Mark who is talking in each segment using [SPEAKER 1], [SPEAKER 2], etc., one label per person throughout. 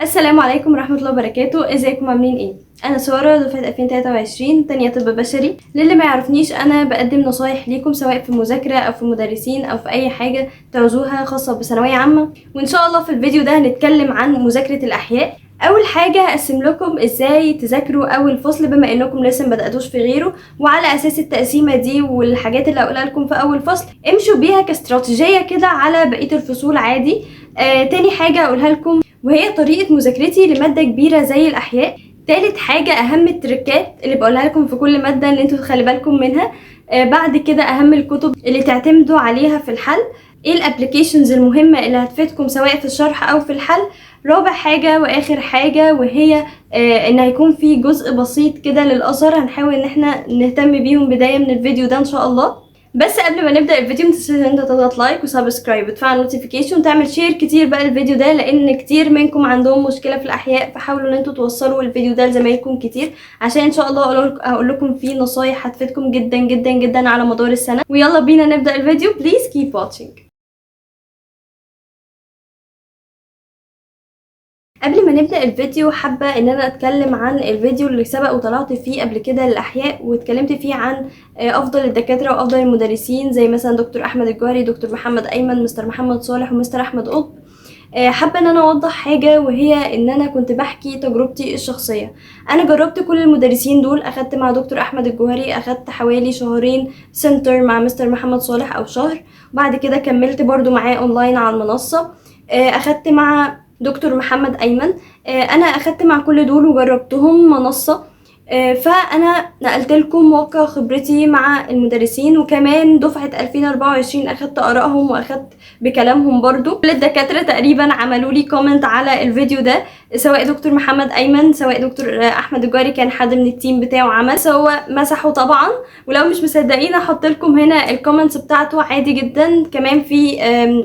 [SPEAKER 1] السلام عليكم ورحمة الله وبركاته. ازيكم عاملين ايه؟ انا سارة دفعة 2023 تانية طب بشري. للي ما يعرفنيش انا بقدم نصايح ليكم سواء في مذاكرة او في مدرسين او في اي حاجة تعوزوها خاصة بثانوية عامة. وان شاء الله في الفيديو ده هنتكلم عن مذاكرة الاحياء. اول حاجة هقسم لكم ازاي تذاكروا اول فصل بما انكم لسه ما بدأتوش في غيره، وعلى اساس التقسيمة دي والحاجات اللي هقولها لكم في اول فصل امشوا بيها كاستراتيجية كده على بقية الفصول عادي. تاني حاجة هقولها لكم وهي طريقة مذاكرتي لمادة كبيرة زي الأحياء. تالت حاجة أهم التركات اللي بقولها لكم في كل مادة اللي انتوا تخلي بالكم منها. بعد كده أهم الكتب اللي تعتمدوا عليها في الحل. ايه الابليكيشنز المهمة اللي هتفيدكم سواء في الشرح أو في الحل. رابع حاجة وآخر حاجة وهي ان هيكون في جزء بسيط كده للأثر هنحاول ان احنا نهتم بيهم بداية من الفيديو ده ان شاء الله. بس قبل ما نبدا الفيديو متنساش ان انت تضغط لايك وسبسكرايب وتفعل نوتيفيكيشن وتعمل شير كتير بقى الفيديو ده، لان كتير منكم عندهم مشكله في الاحياء، فحاولوا ان انتوا توصلوا الفيديو ده لزمايلكم كتير عشان ان شاء الله اقول لكم فيه نصايح هتفيدكم جدا جدا جدا على مدار السنه. ويلا بينا نبدا الفيديو. بليز كيب واتشنج. قبل ما نبدأ الفيديو حابة ان انا اتكلم عن الفيديو اللي سبق وطلعت فيه قبل كده للأحياء، واتكلمت فيه عن افضل الدكاترة وافضل المدرسين زي مثلا دكتور احمد الجوهري، دكتور محمد ايمن، مستر محمد صالح، ومستر احمد قطب. حابة ان انا اوضح حاجة وهي ان انا كنت بحكي تجربتي الشخصية. انا جربت كل المدرسين دول، اخدت مع دكتور احمد الجوهري اخدت حوالي شهرين سنتر مع مستر محمد صالح او شهر، وبعد كده كملت برضو معاه اونلاين على المنصة. اخدت مع دكتور محمد ايمن. انا اخدت مع كل دول وجربتهم منصة. فانا نقلت لكم واقع خبرتي مع المدرسين، وكمان دفعة 2024 اخدت ارائهم واخدت بكلامهم برضو. كل الدكاترة تقريبا عملوا لي كومنت على الفيديو ده، سواء دكتور محمد ايمن سواء دكتور احمد الجوهري، كان حد من التيم بتاعه عمل هو مسحه طبعا. ولو مش مصدقين احط لكم هنا الكومنتس بتاعته عادي جدا. كمان في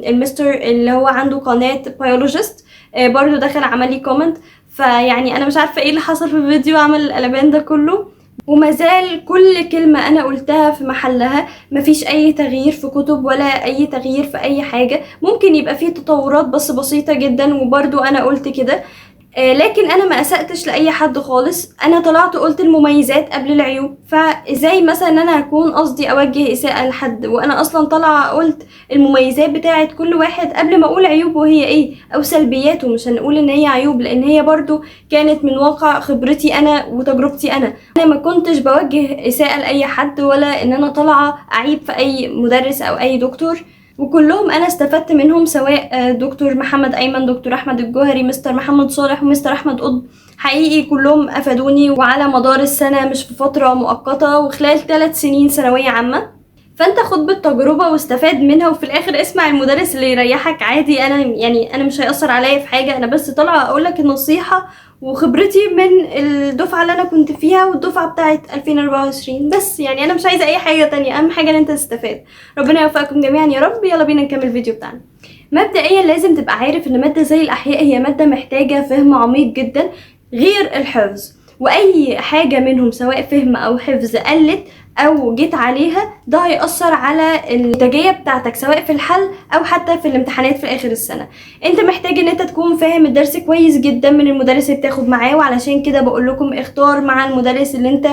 [SPEAKER 1] المستر اللي هو عنده قناة بيولوجيست برضو دخل عمل لي كومنت. فيعني انا مش عارفه ايه اللي حصل في الفيديو عمل القلبان ده كله. ومازال كل كلمة أنا قلتها في محلها، مفيش أي تغيير في كتب ولا أي تغيير في أي حاجة. ممكن يبقى فيه تطورات بس بسيطة جدا، وبرضو أنا قلت كده. لكن انا ما اسأتش لاي حد خالص. انا طلعت قلت المميزات قبل العيوب، فازاي مثلا ان انا هكون قصدي اوجه اساءة لحد وانا اصلا طالعه قلت المميزات بتاعه كل واحد قبل ما اقول عيوبه هي ايه او سلبياته. مش هنقول ان هي عيوب لان هي برضو كانت من واقع خبرتي انا وتجربتي انا ما كنتش بوجه اساءة لاي حد ولا ان انا طالعه اعيب في اي مدرس او اي دكتور. وكلهم انا استفدت منهم، سواء دكتور محمد ايمن، دكتور احمد الجوهري، مستر محمد صالح، ومستر احمد قطب. حقيقي كلهم افادوني وعلى مدار السنة مش في فترة مؤقتة وخلال 3 سنين ثانوية عامة. فانت خد بالتجربة واستفاد منها، وفي الاخر اسمع المدرس اللي يريحك عادي. انا مش هيأثر عليا في حاجة، انا بس طالعة اقولك النصيحة وخبرتي من الدفعة اللي انا كنت فيها والدفعة بتاعت 2024 بس. يعني انا مش عايزة اي حاجة تانية، اهم حاجة ان انت تستفاد. ربنا يوفقكم جميعا يا رب. يلا بينا نكمل الفيديو بتاعنا. مبدئيا لازم تبقى عارف ان مادة زي الاحياء هي مادة محتاجة فهم عميق جدا غير الحفظ، واي حاجة منهم سواء فهم او حفظ قلت او جيت عليها ده هيأثر على الانتاجية بتاعتك سواء في الحل او حتى في الامتحانات في اخر السنة. انت محتاج ان انت تكون فاهم الدرس كويس جدا من المدرس اللي بتاخد معاه، وعلشان كده بقول لكم اختار مع المدرس اللي انت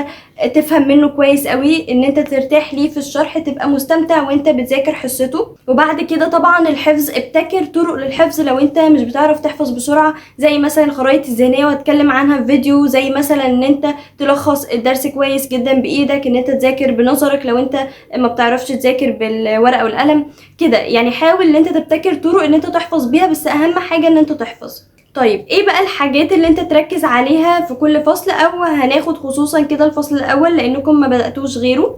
[SPEAKER 1] تفهم منه كويس قوي، ان انت ترتاح ليه في الشرح، تبقى مستمتع وانت بتذاكر حصته. وبعد كده طبعا الحفظ، ابتكر طرق للحفظ لو انت مش بتعرف تحفظ بسرعة، زي مثلا الخرائط الذهنية واتكلم عنها في فيديو، زي مثلا ان انت تلخص الدرس كويس جدا بايدك، ان انت تذاكر بنظرك لو انت ما بتعرفش تذاكر بالورقة والقلم كده. يعني حاول ان انت تبتكر طرق ان انت تحفظ بيها، بس اهم حاجة ان انت تحفظ. طيب ايه بقى الحاجات اللي انت تركز عليها في كل فصل، او هناخد خصوصا كده الفصل الاول لانكم ما بدأتوش غيره.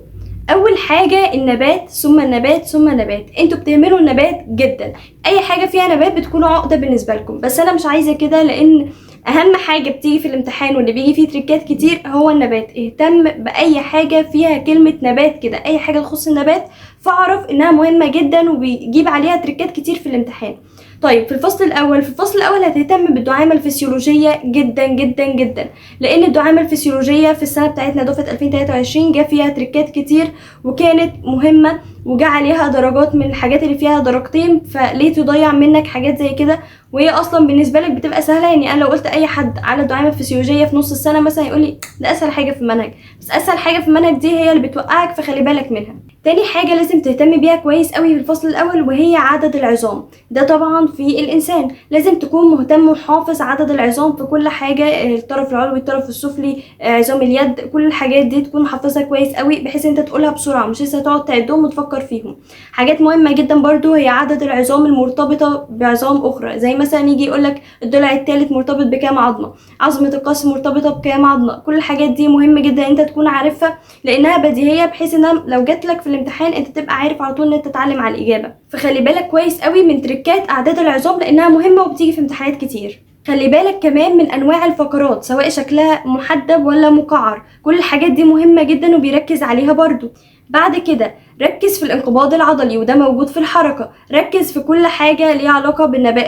[SPEAKER 1] اول حاجة النبات ثم النبات ثم النبات. انتوا بتهملوا النبات جدا، اي حاجة فيها نبات بتكون عقدة بالنسبة لكم، بس انا مش عايزة كده، لان اهم حاجة بتيجي في الامتحان واللي بيجي فيه تريكات كتير هو النبات. اهتم باي حاجة فيها كلمة نبات كده، اي حاجة تخص النبات فاعرف انها مهمة جدا وبيجيب عليها تريكات كتير في الامتحان. طيب في الفصل الاول هتهتم بالدعامة الفسيولوجية جدا جدا جدا، لان الدعامة الفسيولوجية في السنة بتاعتنا دفعة 2023 جا فيها تريكات كتير وكانت مهمة، وجا عليها درجات من الحاجات اللي فيها درجتين، فليه تضيع منك حاجات زي كده وهي اصلا بالنسبه لك بتبقى سهله. يعني انا لو قلت اي حد على الدعامه الفسيولوجيه في نص السنه مثلا يقول لي ده اسهل حاجه في المنهج، بس اسهل حاجه في المنهج دي هي اللي بتوقعك، فخلي بالك منها. تاني حاجه لازم تهتمي بيها كويس قوي في الفصل الاول وهي عدد العظام. ده طبعا في الانسان لازم تكون مهتم وحافظ عدد العظام في كل حاجه، الطرف العلوي الطرف السفلي عظام اليد، كل الحاجات دي تكون حافظها كويس قوي بحيث انت تقولها بسرعه، مش لسه تقعد تعدهم وتفكر فيهم. حاجات مهمه جدا برضو هي عدد العظام المرتبطه بعظام اخرى، زي مثلا يجي يقولك الضلع الثالث مرتبط بكام عظمه، عظمه القص مرتبطه بكام عظمه. كل الحاجات دي مهم جدا انت تكون عارفها لانها بديهيه، بحيث انها لو جات لك في الامتحان انت تبقى عارف على طول ان انت تتعلم على الاجابه. فخلي بالك كويس قوي من تريكات اعداد العظام لانها مهمه وبتيجي في امتحانات كتير. خلي بالك كمان من انواع الفقرات سواء شكلها محدب ولا مقعر، كل الحاجات دي مهمه جدا وبيركز عليها برضو. بعد كده ركز في الانقباض العضلي وده موجود في الحركه، ركز في كل حاجه ليها علاقه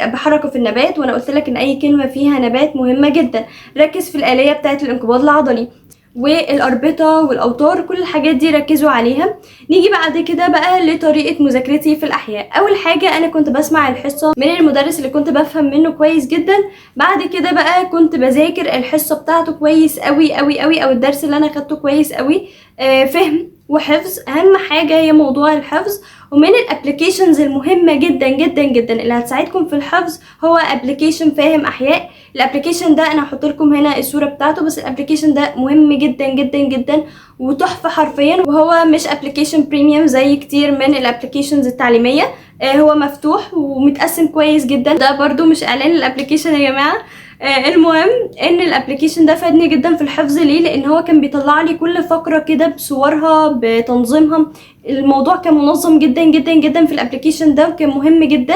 [SPEAKER 1] بحركه في النبات، وانا قلت لك ان اي كلمه فيها نبات مهمه جدا. ركز في الاليه بتاعه الانقباض العضلي والاربطه والاوتار، كل الحاجات دي ركزوا عليها. نيجي بعد كده بقى لطريقه مذاكرتي في الاحياء. اول حاجه انا كنت بسمع الحصه من المدرس اللي كنت بفهم منه كويس جدا، بعد كده بقى كنت بذاكر الحصه بتاعته كويس قوي قوي قوي، او الدرس اللي انا خدته كويس قوي. فهم وحفظ، اهم حاجه هي موضوع الحفظ. ومن الابلكيشنز المهمه جدا جدا جدا اللي هتساعدكم في الحفظ هو ابلكيشن فاهم احياء. الابلكيشن ده انا هحط لكم هنا الصوره بتاعته، بس الابلكيشن ده مهم جدا جدا جدا وتحفه حرفيا، وهو مش ابلكيشن بريميوم زي كتير من الابلكيشنز التعليميه. هو مفتوح ومتقسم كويس جدا. ده برضو مش اعلان الابلكيشن يا جماعه. المهم ان الابلكيشن ده فادني جدا في الحفظ. ليه؟ لان هو كان بيطلع لي كل فقره كده بصورها بتنظيمها. الموضوع كان منظم جدا جدا جدا في الابلكيشن ده وكان مهم جدا.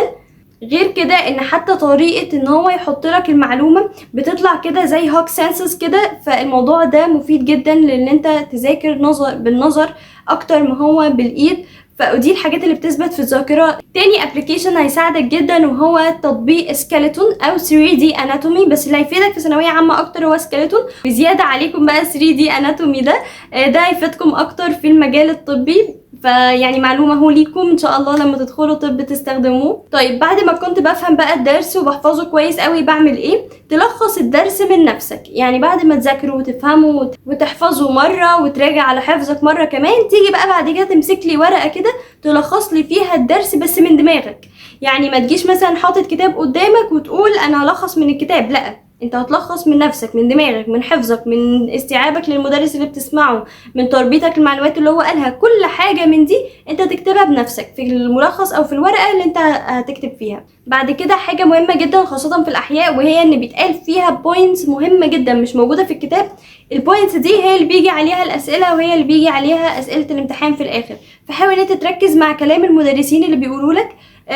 [SPEAKER 1] غير كده ان حتى طريقه ان هو يحط لك المعلومه بتطلع كده زي هوك سنسس كده، فالموضوع ده مفيد جدا لان انت تذاكر بالنظر اكتر ما هو بالايد، فدي الحاجات اللي بتثبت في الذاكره. تاني ابلكيشن هيساعدك جدا وهو تطبيق سكيلتون او 3D اناتومي، بس اللي هيفيدك في ثانويه عامه اكتر هو سكيلتون. بزياده عليكم بقى 3D اناتومي ده هيفيدكم اكتر في المجال الطبي، فيعني معلومه هو ليكم ان شاء الله لما تدخلوا طب تستخدموه. طيب بعد ما كنت بفهم بقى الدرس وبحفظه كويس قوي بعمل ايه؟ تلخص الدرس من نفسك. يعني بعد ما تذاكروا وتفهموا وتحفظوا مره وتراجع على حفظك مره كمان، تيجي بقى بعد كده تمسك لي ورقه كده تلخص لي فيها الدرس بس من دماغك. يعني ما تجيش مثلا حاطط كتاب قدامك وتقول انا هلخص من الكتاب، لا، انت هتلخص من نفسك، من دماغك، من حفظك، من استيعابك للمدرس اللي بتسمعه، من تربيتك المعلومات اللي هو قالها. كل حاجة من دي انت تكتبها بنفسك في الملخص او في الورقة اللي انت هتكتب فيها. بعد كده حاجة مهمة جدا خاصة في الاحياء، وهي ان بيتقال فيها بوينتس مهمة جدا مش موجودة في الكتاب. البوينتس دي هي اللي بيجي عليها الاسئلة وهي اللي بيجي عليها اسئلة الامتحان في الاخر. فحاول انت تركز مع كلام المدرسين اللي بيقولوا لك،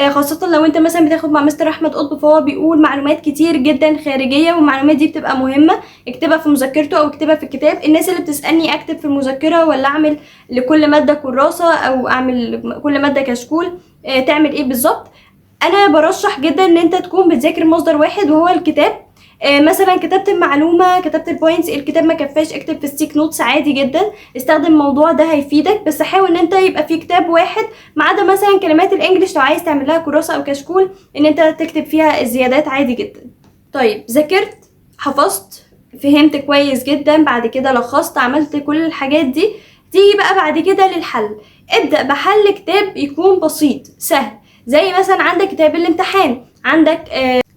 [SPEAKER 1] خاصة لو انت مثلا بتاخد مع مستر احمد قطب فهو بيقول معلومات كتير جدا خارجية، والمعلومات دي بتبقى مهمة. اكتبها في مذكرته او اكتبها في الكتاب. الناس اللي بتسألني اكتب في المذكرة ولا اعمل لكل مادة كراسة او اعمل كل مادة كشكول، تعمل ايه بالظبط؟ انا برشح جدا ان انت تكون بتذاكر مصدر واحد وهو الكتاب. مثلا كتبت المعلومه، كتبت البوينتس، الكتاب ما كفاش، اكتب في ستيك نوتس عادي جدا. استخدم الموضوع ده هيفيدك، بس حاول ان انت يبقى في كتاب واحد ما عدا مثلا كلمات الانجليش لو عايز تعمل لها كراسه او كشكول ان انت تكتب فيها الزيادات عادي جدا. طيب ذاكرت، حفظت، فهمت كويس جدا، بعد كده لخصت، عملت كل الحاجات دي. تيجي بقى بعد كده للحل. ابدأ بحل كتاب يكون بسيط سهل، زي مثلا عندك كتاب الامتحان، عندك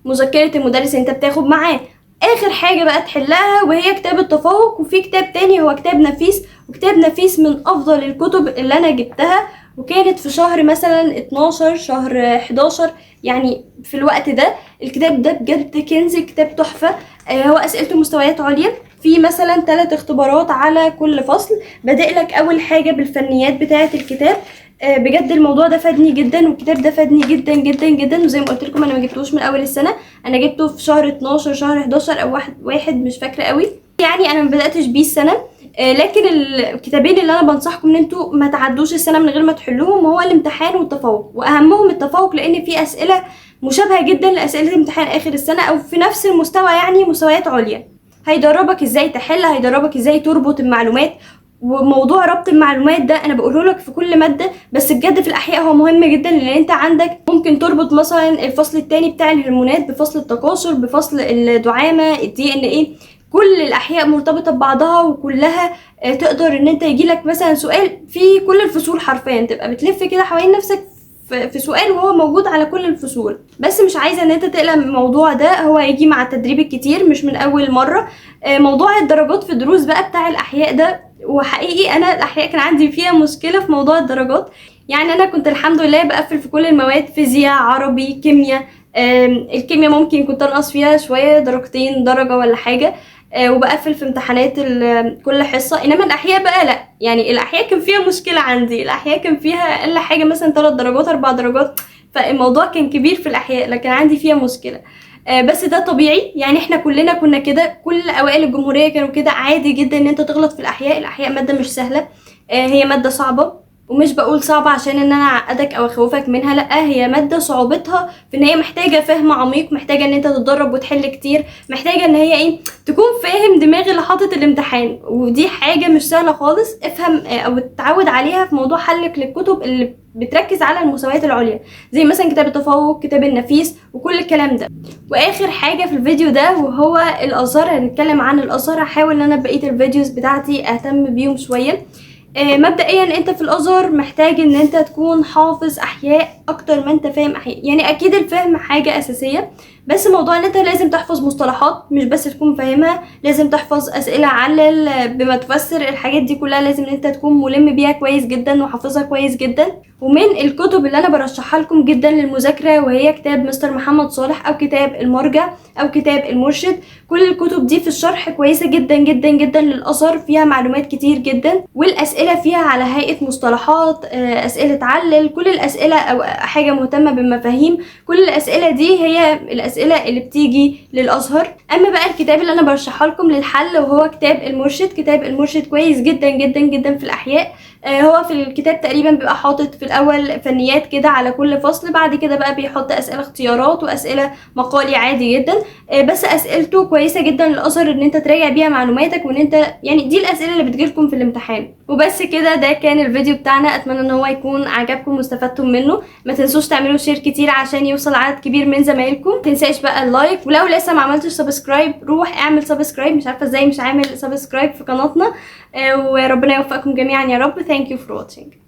[SPEAKER 1] مذكرة المدرس انت بتاخد معاه. اخر حاجة بقى تحلها وهي كتاب التفوق. وفي كتاب تاني هو كتاب نفيس، وكتاب نفيس من افضل الكتب اللي انا جبتها، وكانت في شهر مثلا 12 شهر 11 يعني في الوقت ده. الكتاب ده بجد كنز، كتاب تحفة. هو اسئلته مستويات عليا، في مثلا 3 اختبارات على كل فصل. بدأ لك اول حاجة بالفنيات بتاعة الكتاب. بجد الموضوع ده فادني جدا، والكتاب ده فادني جدا جدا جدا. وزي ما قلت لكم انا ما جبتوش من اول السنه، انا جبته في شهر 12 شهر 11 او واحد مش فاكره قوي. يعني انا ما بداتش بيه السنه. لكن الكتابين اللي انا بنصحكم ان انتوا ما تعدوش السنه من غير ما تحلوهم هو الامتحان والتفوق، واهمهم التفوق لان في اسئله مشابهه جدا لاسئله امتحان اخر السنه او في نفس المستوى، يعني مستويات عليا. هيدربك ازاي تحل، هيدربك ازاي تربط المعلومات، وموضوع ربط المعلومات ده انا بقوله لك في كل ماده، بس بجد في الاحياء هو مهم جدا، لان انت عندك ممكن تربط مثلا الفصل الثاني بتاع الهرمونات بفصل التكاثر بفصل الدعامه الدي ان ايه. كل الاحياء مرتبطه ببعضها وكلها تقدر ان انت يجيلك مثلا سؤال في كل الفصول حرفيا، تبقى بتلف كده حوالين نفسك في سؤال وهو موجود على كل الفصول. بس مش عايزه ان انت تقلق من الموضوع ده، هو هيجي مع التدريب الكتير مش من اول مره. موضوع الدرجات في الدروس بقى بتاع الاحياء ده، وحقيقي انا الاحياء كان عندي فيها مشكله في موضوع الدرجات. يعني انا كنت الحمد لله بقفل في كل المواد، فيزياء عربي كيمياء. الكيمياء ممكن كنت انقص فيها شويه درجتين درجه ولا حاجه، وبقفل في امتحانات كل حصه. انما الاحياء بقى لا، يعني الاحياء كان فيها مشكله عندي، الاحياء كان فيها اقل حاجه مثلا 3 درجات 4 درجات، فالموضوع كان كبير في الاحياء، لكن عندي فيها مشكله. بس ده طبيعي، يعني احنا كلنا كنا كده، كل اوائل الجمهوريه كانوا كده، عادي جدا ان انت تغلط في الاحياء. الاحياء ماده مش سهله، هي ماده صعبه، ومش بقول صعبة عشان ان انا اعقدك او اخوفك منها، لا، هي مادة صعوبتها في ان هي محتاجة فهم عميق، محتاجة ان انت تتدرب وتحل كتير، محتاجة ان هي ايه، تكون فاهم دماغ اللي حاطط الامتحان، ودي حاجة مش سهلة خالص. افهم او تتعود عليها في موضوع حلك للكتب اللي بتركز على المستويات العليا، زي مثلا كتاب التفوق، كتاب النفيس، وكل الكلام ده. واخر حاجة في الفيديو ده وهو الازهر، هنتكلم عن الازهر. هحاول ان انا بقية الفيديوز بتاعتي اهتم بيهم شوية. مبدئيا انت في الازهر محتاج ان انت تكون حافظ احياء اكتر ما انت فاهم احياء. يعني اكيد الفهم حاجة اساسية، بس موضوع ان انت لازم تحفظ مصطلحات مش بس تكون فاهمها، لازم تحفظ اسئلة علل بما تفسر الحاجات دي كلها، لازم ان انت تكون ملم بيها كويس جدا وحافظها كويس جدا. ومن الكتب اللي انا برشحها لكم جدا للمذاكرة وهي كتاب مستر محمد صالح، او كتاب المرجع، او كتاب المرشد. كل الكتب دي في الشرح كويسة جدا جدا جدا للازهر، فيها معلومات كتير جدا، والاسئلة فيها على هيئة مصطلحات، اسئلة علل، كل الاسئلة او حاجة مهتمة بالمفاهيم، كل الاسئلة دي هي الاسئلة اللي بتيجي للازهر. اما بقى الكتاب اللي انا برشحه لكم للحل وهو كتاب المرشد. كتاب المرشد كويس جدا جدا جدا في الاحياء. هو في الكتاب تقريبا بيبقى حاطط في الاول فنيات كده على كل فصل، بعد كده بقى بيحط اسئله اختيارات واسئله مقالي عادي جدا. بس اسئلته كويسه جدا للازهر ان انت تراجع بيها معلوماتك، وان انت يعني دي الاسئله اللي بتجيلكم في الامتحان. وبس كده، ده كان الفيديو بتاعنا. اتمنى ان هو يكون عجبكم واستفدتم منه. ما تنسوش تعملوا شير كتير عشان يوصل عدد كبير من زمايلكم. ما تنساش بقى اللايك، ولو لسه ما عملتش سبسكرايب روح اعمل سبسكرايب. مش عارفه ازاي مش عامل سبسكرايب في قناتنا. وربنا يوفقكم جميعا يا رب. Thank you for watching.